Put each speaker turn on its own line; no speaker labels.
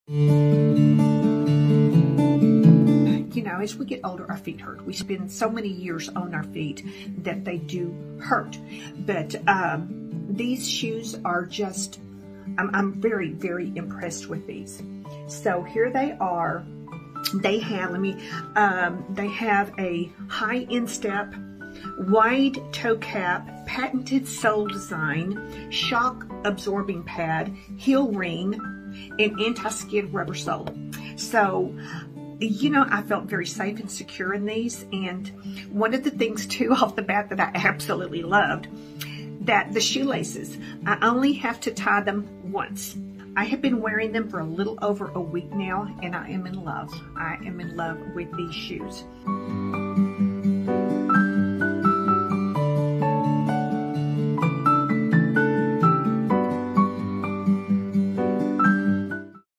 You know, as we get older, our feet hurt. We spend so many years on our feet that they do hurt. But these shoes are just, I'm very, very impressed with these. So here they are. They have, they have a high instep, wide toe cap, patented sole design, shock absorbing pad, heel ring, and anti-skid rubber sole. So, you know, I felt very safe and secure in these. And one of the things too off the bat that I absolutely loved, that the shoelaces, I only have to tie them once. I have been wearing them for a little over a week now, and I am in love. I am in love with these shoes.